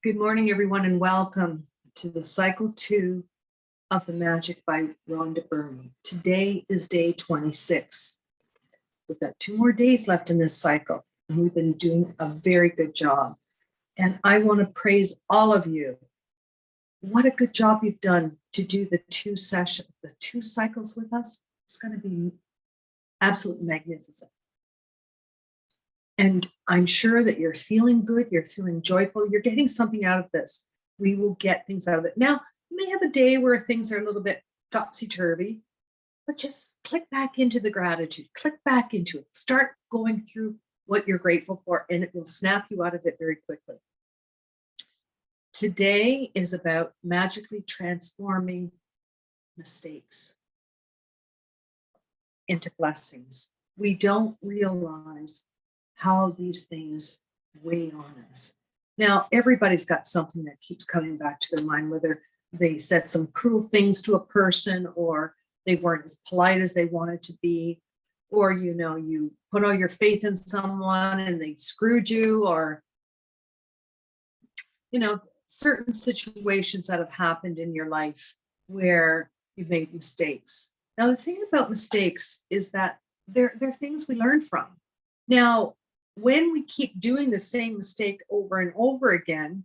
Good morning, everyone, and welcome to the cycle 2 of the Magic by Rhonda Byrne. Today is day 26. We've got 2 more days left in this cycle, and we've been doing a very good job. And I want to praise all of you. What a good job you've done to do the 2 sessions, the 2 cycles with us. It's going to be absolutely magnificent. And I'm sure that you're feeling good, you're feeling joyful, you're getting something out of this. We will get things out of it. Now, you may have a day where things are a little bit topsy-turvy, but just click back into the gratitude, click back into it, start going through what you're grateful for, and it will snap you out of it very quickly. Today is about magically transforming mistakes into blessings. We don't realize how these things weigh on us. Now, everybody's got something that keeps coming back to their mind, whether they said some cruel things to a person, or they weren't as polite as they wanted to be, or, you put all your faith in someone and they screwed you, or, certain situations that have happened in your life where you've made mistakes. Now, the thing about mistakes is that they're things we learn from. Now, when we keep doing the same mistake over and over again,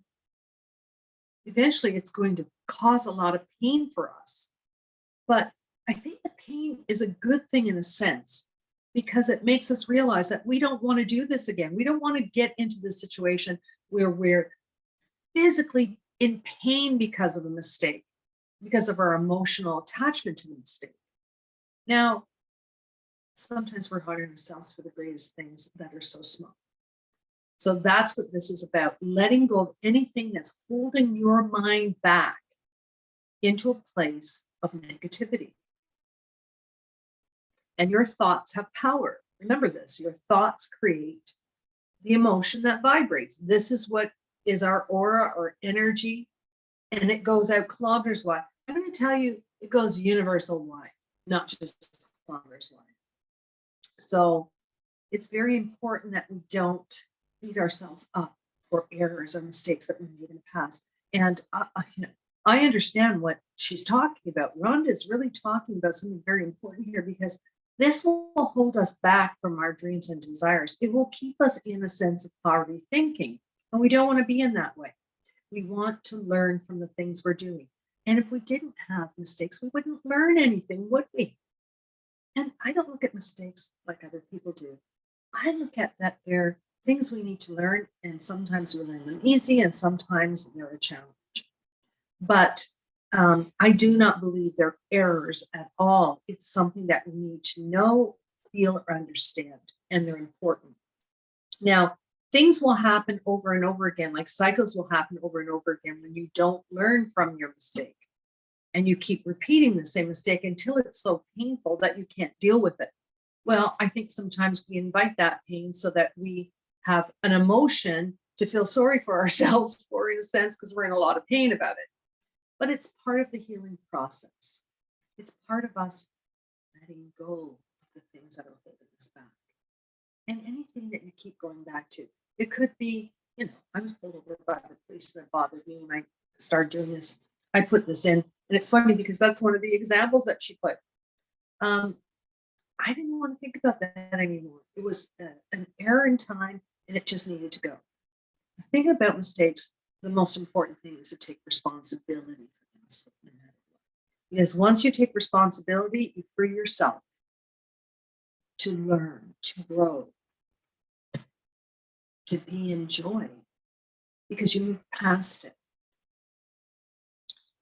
eventually it's going to cause a lot of pain for us. But I think the pain is a good thing in a sense, because it makes us realize that we don't want to do this again. We don't want to get into this situation where we're physically in pain because of a mistake, because of our emotional attachment to the mistake. Now, sometimes we're hard on ourselves for the greatest things that are so small. So that's what this is about, letting go of anything that's holding your mind back into a place of negativity. And your thoughts have power. Remember this, your thoughts create the emotion that vibrates. This is what is our aura or energy, and it goes out kilometers wide. I'm going to tell you, it goes universal wide, not just kilometers wide. So it's very important that we don't beat ourselves up for errors or mistakes that we made in the past. And I understand what she's talking about. Rhonda is really talking about something very important here, because this will hold us back from our dreams and desires. It will keep us in a sense of poverty thinking, and we don't want to be in that way. We want to learn from the things we're doing. And if we didn't have mistakes, we wouldn't learn anything, would we? And I don't look at mistakes like other people do. I look at that they're things we need to learn, and sometimes we learn them easy, and sometimes they're a challenge. But I do not believe they're errors at all. It's something that we need to know, feel, or understand, and they're important. Now, things will happen over and over again, like cycles will happen over and over again when you don't learn from your mistake. And you keep repeating the same mistake until it's so painful that you can't deal with it. Well, I think sometimes we invite that pain so that we have an emotion to feel sorry for ourselves for, in a sense, because we're in a lot of pain about it. But it's part of the healing process. It's part of us letting go of the things that are holding us back. And anything that you keep going back to, it could be, I was pulled over by the police and it bothered me when I started doing this. I put this in, and it's funny because that's one of the examples that she put. I didn't want to think about that anymore. It was an error in time, and it just needed to go. The thing about mistakes, the most important thing is to take responsibility for things. Because once you take responsibility, you free yourself to learn, to grow, to be in joy, because you move past it.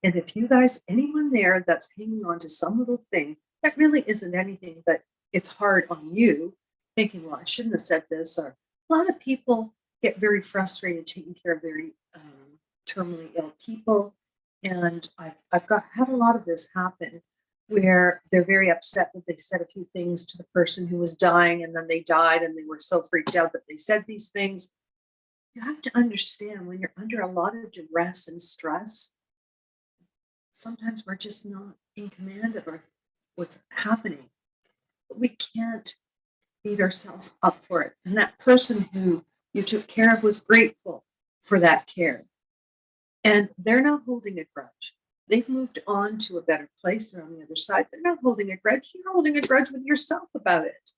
And if you guys, anyone there that's hanging on to some little thing that really isn't anything, but it's hard on you, thinking, well, I shouldn't have said this, or a lot of people get very frustrated taking care of very terminally ill people. And I've had a lot of this happen where they're very upset that they said a few things to the person who was dying, and then they died, and they were so freaked out that they said these things. You have to understand, when you're under a lot of duress and stress, sometimes we're just not in command of what's happening. But we can't beat ourselves up for it. And that person who you took care of was grateful for that care. And they're not holding a grudge. They've moved on to a better place. They're on the other side. They're not holding a grudge. You're holding a grudge with yourself about it.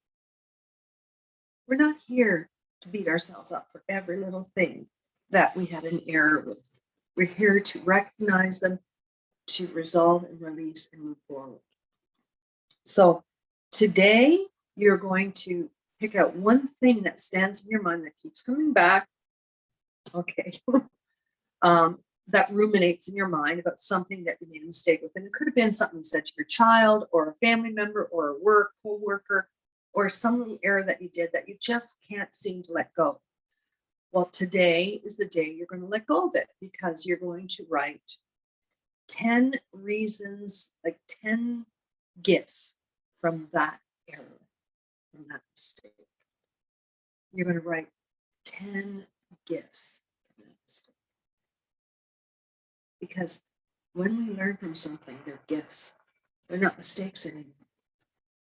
We're not here to beat ourselves up for every little thing that we had an error with. We're here to recognize them, to resolve and release and move forward. So today you're going to pick out one thing that stands in your mind that keeps coming back. Okay. That ruminates in your mind about something that you made a mistake with. And it could have been something you said to your child or a family member or a work co-worker or some little error that you did that you just can't seem to let go. Well, today is the day you're going to let go of it, because you're going to write 10 reasons, like 10 gifts from that error, from that mistake. You're going to write 10 gifts from that mistake. Because when we learn from something, they're gifts. They're not mistakes anymore.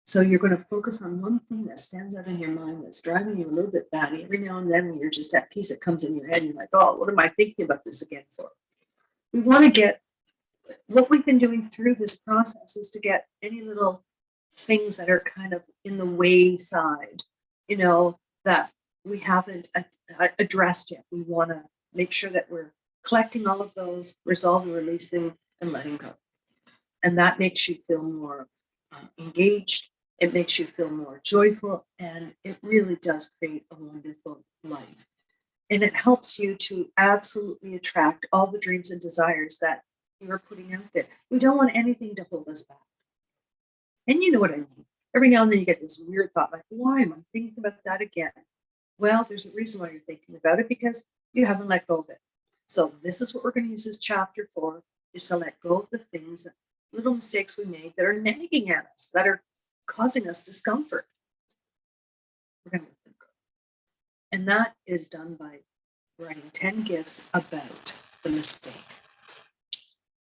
So you're going to focus on one thing that stands out in your mind that's driving you a little bit batty. Every now and then when you're just at peace, it comes in your head and you're like, oh, what am I thinking about this again for? We want to get, what we've been doing through this process is to get any little things that are kind of in the wayside, that we haven't addressed yet. We want to make sure that we're collecting all of those, resolving, releasing, and letting go. And that makes you feel more engaged. It makes you feel more joyful, and it really does create a wonderful life. And it helps you to absolutely attract all the dreams and desires that you're putting out there. We don't want anything to hold us back. And you know what I mean. Every now and then you get this weird thought, like, why am I thinking about that again? Well, there's a reason why you're thinking about it, because you haven't let go of it. So this is what we're going to use this chapter for, is to let go of the things, little mistakes we made that are nagging at us, that are causing us discomfort. We're going to let them go. And that is done by writing 10 gifts about the mistake.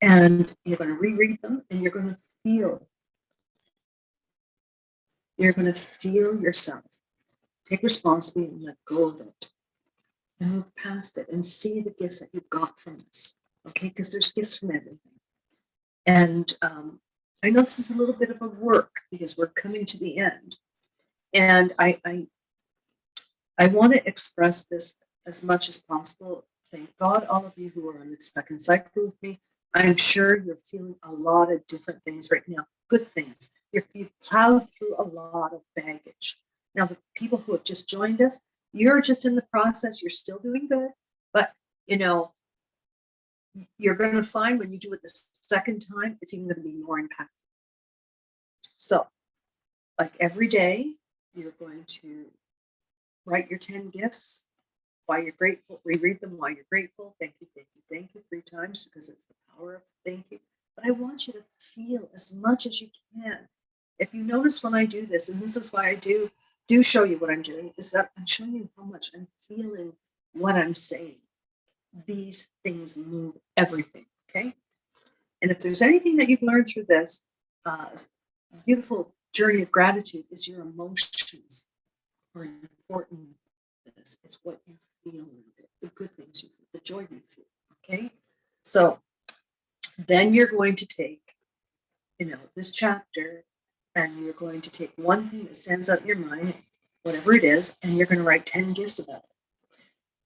And you're going to reread them, and you're going to feel yourself take responsibility and let go of it and move past it and see the gifts that you got from this. Okay, because there's gifts from everything. And I know this is a little bit of a work because we're coming to the end. And I want to express this as much as possible. Thank God, all of you who are on the second cycle with me. I'm sure you're feeling a lot of different things right now, good things. You've plowed through a lot of baggage. Now, the people who have just joined us, you're just in the process. You're still doing good. But, you're going to find when you do it the second time, it's even going to be more impactful. So, like every day, you're going to write your 10 gifts, why you're grateful, reread them, why you're grateful, thank you, thank you, thank you 3 times, because it's the power of thank you. But I want you to feel as much as you can. If you notice when I do this, and this is why I do show you what I'm doing, is that I'm showing you how much I'm feeling what I'm saying. These things move everything, okay? And if there's anything that you've learned through this beautiful journey of gratitude, is your emotions are important. It's what you feel, the good things you feel, the joy you feel, okay? So then you're going to take, this chapter, and you're going to take one thing that stands out in your mind, whatever it is, and you're going to write 10 gifts about it.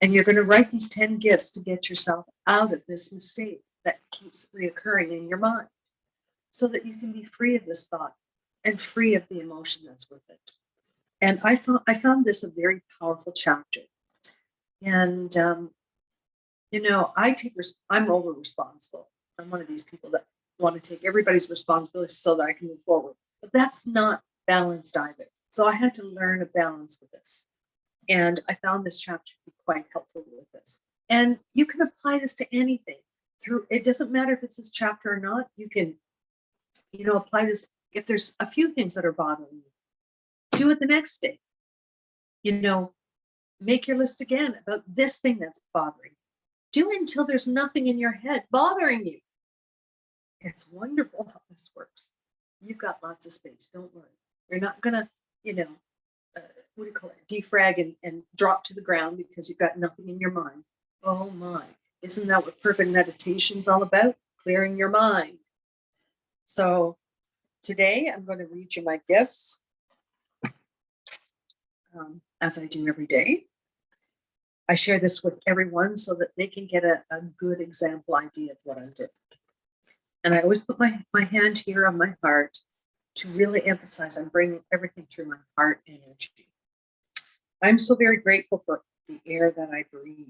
And you're going to write these 10 gifts to get yourself out of this mistake that keeps reoccurring in your mind, so that you can be free of this thought and free of the emotion that's with it. And I found this a very powerful chapter. And, I'm over responsible. I'm one of these people that want to take everybody's responsibility so that I can move forward. But that's not balanced either. So I had to learn a balance with this. And I found this chapter to be quite helpful with this. And you can apply this to anything. It doesn't matter if it's this chapter or not. You can, apply this. If there's a few things that are bothering you, do it the next day. Make your list again about this thing that's bothering you. Do it until there's nothing in your head bothering you. It's wonderful how this works. You've got lots of space. Don't worry. You're not going to, defrag and drop to the ground because you've got nothing in your mind. Oh my. Isn't that what perfect meditation's all about? Clearing your mind. So today I'm going to read you my gifts, as I do every day. I share this with everyone so that they can get a good example idea of what I'm doing. And I always put my hand here on my heart to really emphasize I'm bringing everything through my heart energy. I'm so very grateful for the air that I breathe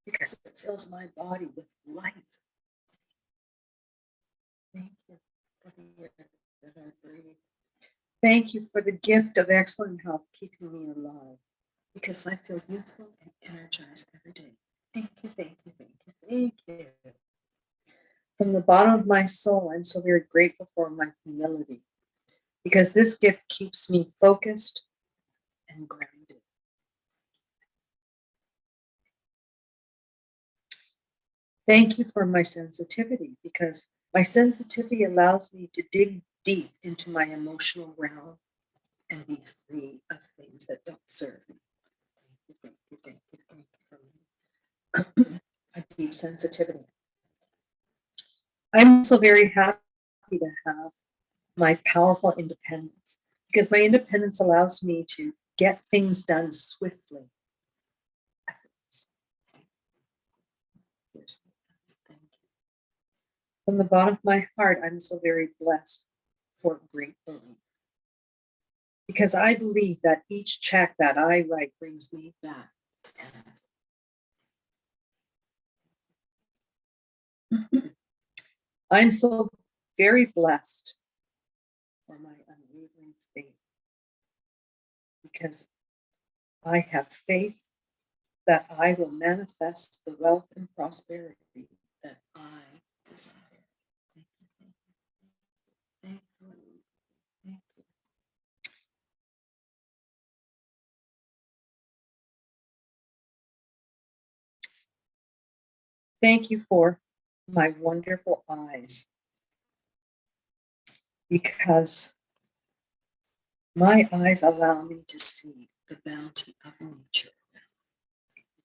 because it fills my body with life. Thank you for the air that I breathe. Thank you for the gift of excellent health keeping me alive because I feel youthful and energized every day. Thank you, thank you, thank you, thank you. From the bottom of my soul, I'm so very grateful for my humility because this gift keeps me focused and grounded. Thank you for my sensitivity because my sensitivity allows me to dig deep into my emotional realm and be free of things that don't serve me. Thank you, thank you, thank you, thank you for a deep sensitivity. I'm so very happy to have my powerful independence because my independence allows me to get things done swiftly. Thank you. From the bottom of my heart, I'm so very blessed for great belief because I believe that each check that I write brings me back to heaven. I'm so very blessed for my unwavering faith because I have faith that I will manifest the wealth and prosperity that I desire. Thank you, thank you, thank you, thank you. Thank you for my wonderful eyes because my eyes allow me to see the bounty of nature.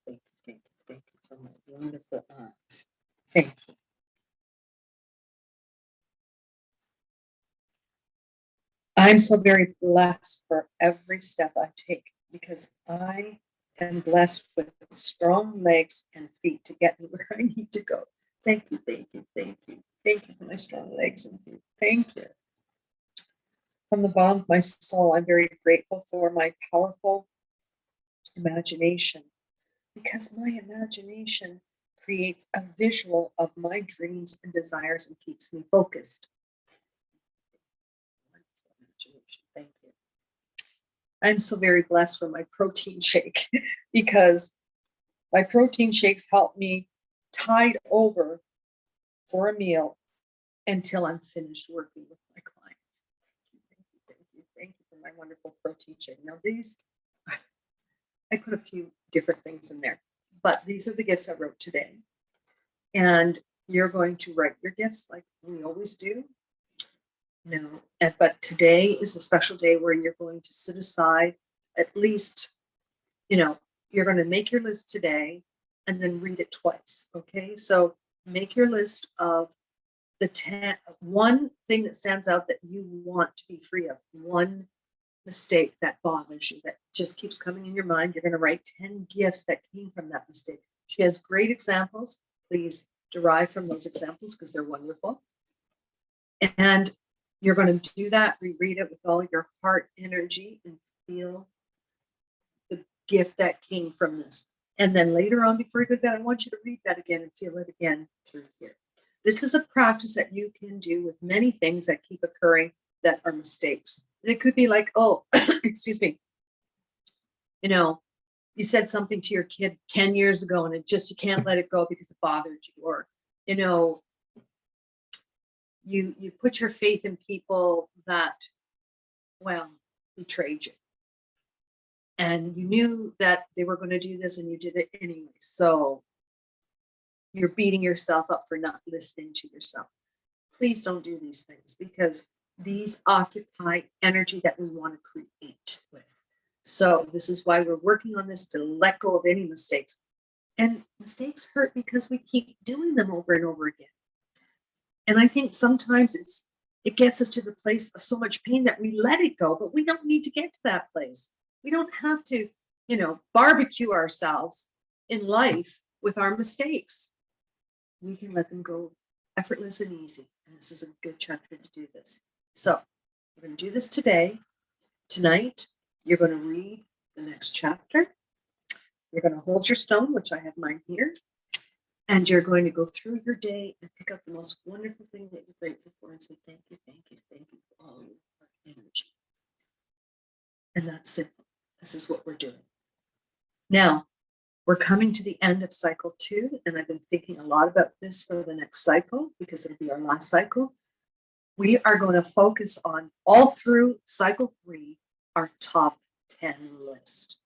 Thank you, thank you, thank you for my wonderful eyes. Thank you. I'm so very blessed for every step I take because I am blessed with strong legs and feet to get me where I need to go. Thank you, thank you, thank you. Thank you for my strong legs and feet. Thank you. From the bottom of my soul, I'm very grateful for my powerful imagination because my imagination creates a visual of my dreams and desires and keeps me focused. Thank you. I'm so very blessed for my protein shake because my protein shakes help me tide over for a meal until I'm finished working with my clients. Thank you, thank you, thank you for my wonderful protein shake. Now these, I put a few different things in there, but these are the gifts I wrote today. And you're going to write your gifts like we always do. No, but today is a special day where you're going to sit aside at least, you're going to make your list today and then read it twice. Okay, so make your list of the one thing that stands out that you want to be free of, one mistake that bothers you, that just keeps coming in your mind. You're going to write 10 gifts that came from that mistake. She has great examples. Please derive from those examples because they're wonderful. And you're going to do that, reread it with all your heart energy and feel the gift that came from this. And then later on, before you go to bed, I want you to read that again and feel it again through here. This is a practice that you can do with many things that keep occurring that are mistakes. And it could be like, oh, excuse me, you said something to your kid 10 years ago and you can't let it go because it bothered you. Or, you put your faith in people that, betrayed you. And you knew that they were going to do this and you did it anyway. So you're beating yourself up for not listening to yourself. Please don't do these things because these occupy energy that we want to create with. So this is why we're working on this, to let go of any mistakes. And mistakes hurt because we keep doing them over and over again. And I think sometimes it gets us to the place of so much pain that we let it go, but we don't need to get to that place. We don't have to, barbecue ourselves in life with our mistakes. We can let them go effortless and easy. And this is a good chapter to do this. So we're going to do this today. Tonight, you're going to read the next chapter. You're going to hold your stone, which I have mine here. And you're going to go through your day and pick up the most wonderful thing that you're grateful for and say, thank you, thank you, thank you for all your energy. And that's simple. This is what we're doing. Now, we're coming to the end of cycle 2, and I've been thinking a lot about this for the next cycle because it'll be our last cycle. We are going to focus on all through cycle 3, our top 10 list.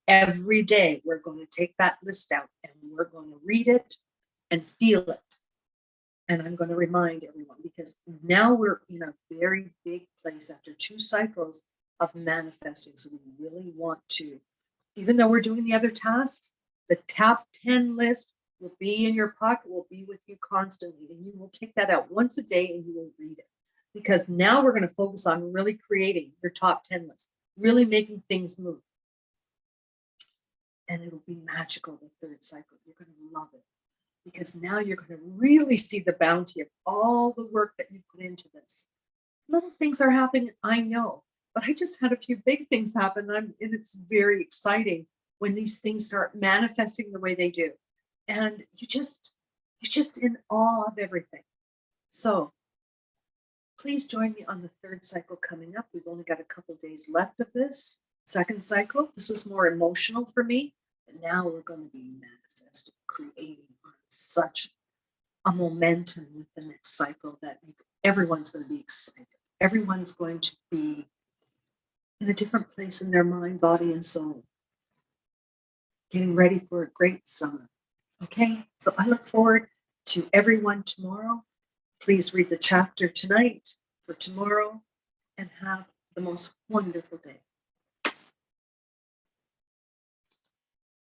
Every day, we're going to take that list out and we're going to read it and feel it. And I'm going to remind everyone because now we're in a very big place after 2 cycles of manifesting. So we really want to, even though we're doing the other tasks, the top 10 list will be in your pocket, will be with you constantly. And you will take that out once a day and you will read it. Because now we're going to focus on really creating your top 10 list, really making things move. And it'll be magical the 3rd cycle. You're going to love it. Because now you're going to really see the bounty of all the work that you put into this. Little things are happening, I know. But I just had a few big things happen, and it's very exciting when these things start manifesting the way they do. And you're just in awe of everything. So please join me on the 3rd cycle coming up. We've only got a couple days left of this 2nd cycle. This was more emotional for me, but now we're going to be manifesting, creating on such a momentum with the next cycle that everyone's going to be excited. Everyone's going to be in a different place in their mind, body, and soul. Getting ready for a great summer. Okay, so I look forward to everyone tomorrow. Please read the chapter tonight for tomorrow and have the most wonderful day.